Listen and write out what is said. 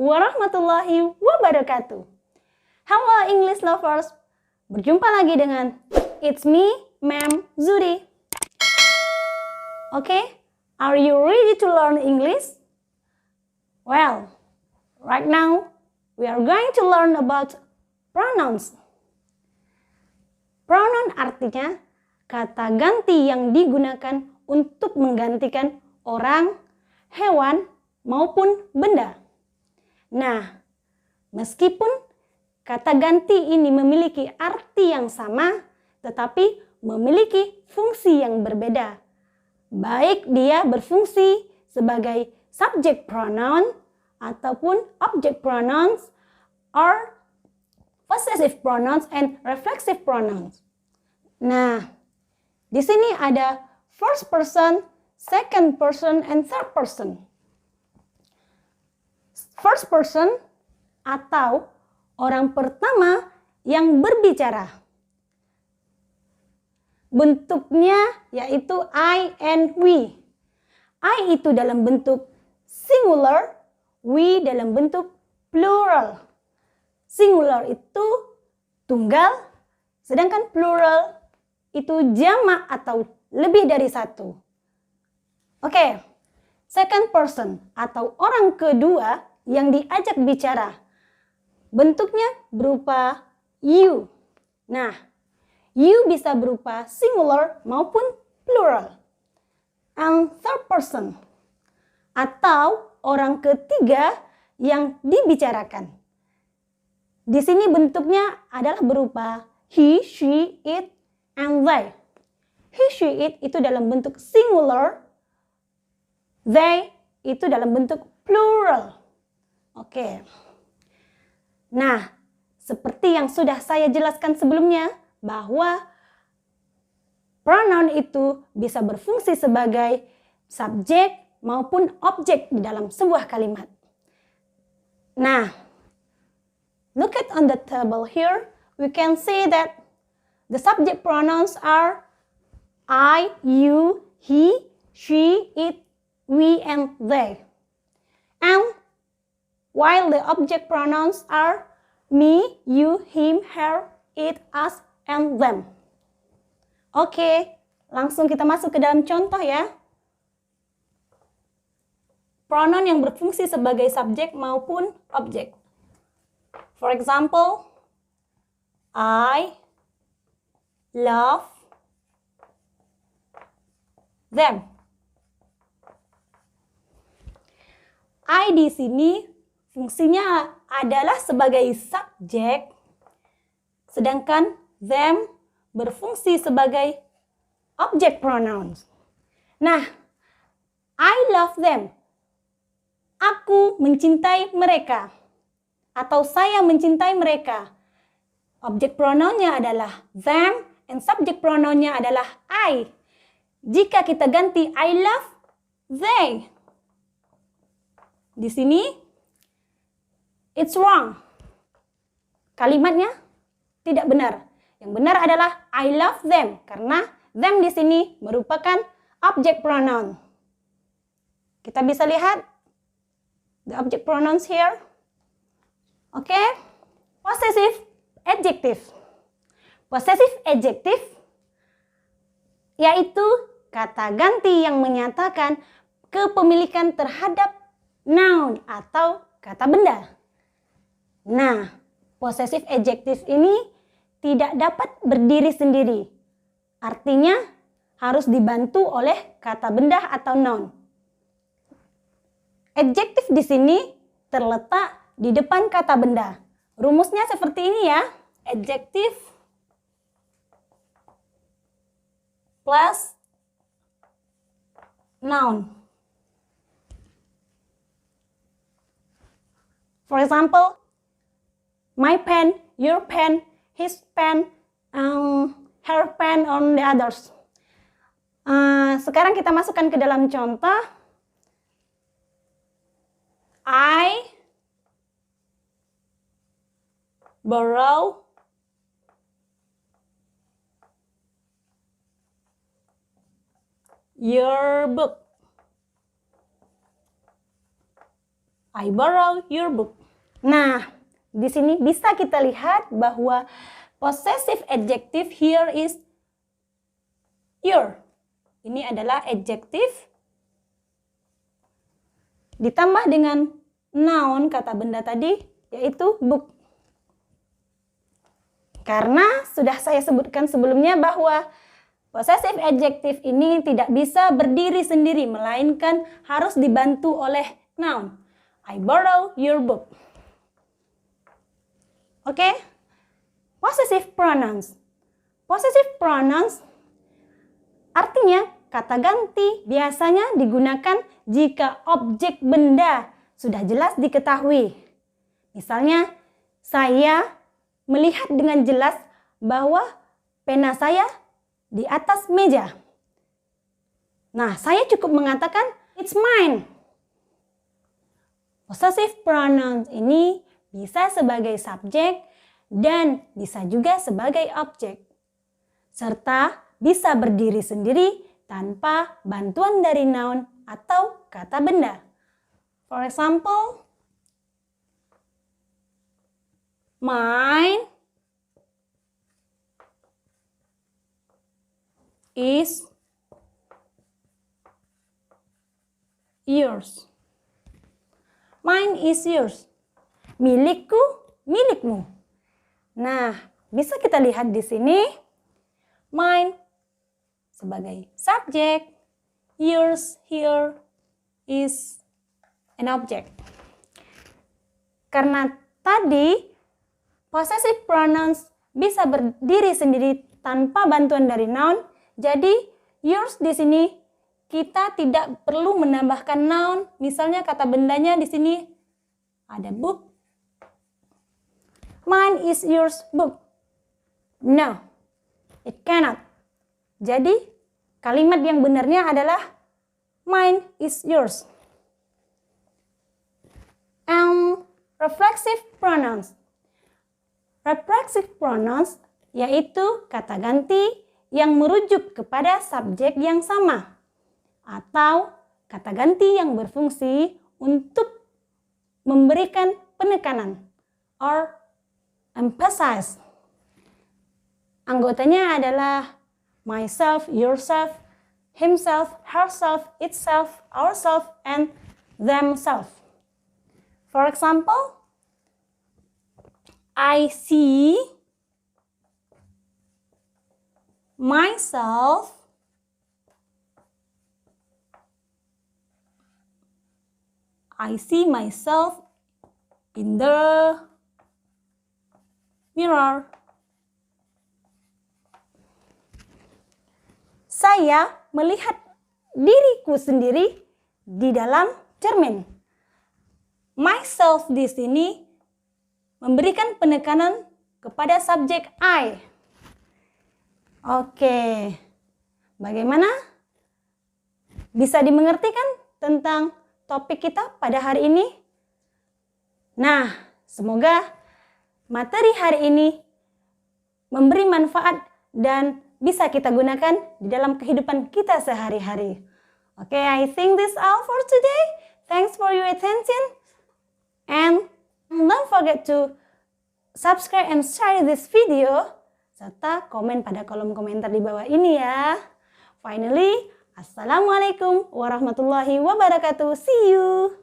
warahmatullahi wabarakatuh. Halo English lovers, berjumpa lagi dengan It's me, Ma'am Zuri. Okay, are you ready to learn English? Well, right now we are going to learn about pronouns. Pronoun artinya kata ganti yang digunakan untuk menggantikan orang, hewan, maupun benda. Nah, meskipun kata ganti ini memiliki arti yang sama, tetapi memiliki fungsi yang berbeda. Baik dia berfungsi sebagai subject pronoun ataupun object pronouns or possessive pronouns and reflexive pronouns. Nah, di sini ada first person, second person, and third person. First person atau orang pertama yang berbicara. Bentuknya yaitu I and we. I itu dalam bentuk singular, we dalam bentuk plural. Singular itu tunggal, sedangkan plural itu jamak atau lebih dari satu. Oke, second person atau orang kedua yang diajak bicara. Bentuknya berupa you. Nah, you bisa berupa singular maupun plural. And third person atau orang ketiga yang dibicarakan. Di sini bentuknya adalah berupa he, she, it, and they. He, she, it itu dalam bentuk singular. They itu dalam bentuk plural. Oke. Nah, seperti yang sudah saya jelaskan sebelumnya, bahwa pronoun itu bisa berfungsi sebagai subjek maupun objek di dalam sebuah kalimat. Nah, look at on the table here, we can see that the subject pronouns are I, you, he, she, it, we, and they. And while the object pronouns are me, you, him, her, it, us, and them. Oke, langsung kita masuk ke dalam contoh ya. Pronoun yang berfungsi sebagai subjek maupun objek. For example, I love them. I di sini fungsinya adalah sebagai subjek, sedangkan them berfungsi sebagai object pronouns. Nah, I love them. Aku mencintai mereka. Atau saya mencintai mereka. Object pronounnya adalah them and subject pronounnya adalah I. Jika kita ganti I love they. Di sini it's wrong. Kalimatnya tidak benar. Yang benar adalah I love them karena them di sini merupakan object pronoun. Kita bisa lihat the object pronouns here. Oke. Possessive adjective. Possessive adjective yaitu kata ganti yang menyatakan kepemilikan terhadap noun atau kata benda. Nah, possessive adjective ini tidak dapat berdiri sendiri. Artinya harus dibantu oleh kata benda atau noun. Adjektif di sini terletak di depan kata benda. Rumusnya seperti ini ya. Adjektif plus noun. For example, my pen, your pen, his pen, her pen, on the others. Sekarang kita masukkan ke dalam contoh. I borrow your book. I borrow your book. Nah, di sini bisa kita lihat bahwa possessive adjective here is your. Ini adalah adjective ditambah dengan noun kata benda tadi, yaitu book. Karena sudah saya sebutkan sebelumnya bahwa possessive adjective ini tidak bisa berdiri sendiri, melainkan harus dibantu oleh noun. I borrow your book. Oke? Possessive pronouns. Possessive pronouns artinya kata ganti biasanya digunakan jika objek benda sudah jelas diketahui. Misalnya, saya melihat dengan jelas bahwa pena saya di atas meja. Nah, saya cukup mengatakan, it's mine. Possessive pronouns ini bisa sebagai subjek dan bisa juga sebagai objek. Serta bisa berdiri sendiri tanpa bantuan dari noun atau kata benda. For example, mine is yours. Mine is yours. Milikku, milikmu. Nah, bisa kita lihat di sini mine sebagai subjek, yours here is an object. Karena tadi possessive pronouns bisa berdiri sendiri tanpa bantuan dari noun, jadi yours di sini kita tidak perlu menambahkan noun. Misalnya kata bendanya di sini ada book. Mine is yours book. No, it cannot. Jadi kalimat yang benarnya adalah mine is yours. Reflexive pronouns. Reflexive pronouns yaitu kata ganti yang merujuk kepada subjek yang sama atau kata ganti yang berfungsi untuk memberikan penekanan or emphasize. Anggotanya adalah myself, yourself, himself, herself, itself, ourself, and themselves. For example, I see myself in the mirror. Saya melihat diriku sendiri di dalam cermin. Myself di sini memberikan penekanan kepada subjek I. Oke, bagaimana? Bisa dimengerti kan tentang topik kita pada hari ini? Nah, semoga materi hari ini memberi manfaat dan bisa kita gunakan di dalam kehidupan kita sehari-hari. Oke, I think this all for today. Thanks for your attention. And don't forget to subscribe and share this video. Serta komen pada kolom komentar di bawah ini ya. Finally, Assalamualaikum warahmatullahi wabarakatuh. See you.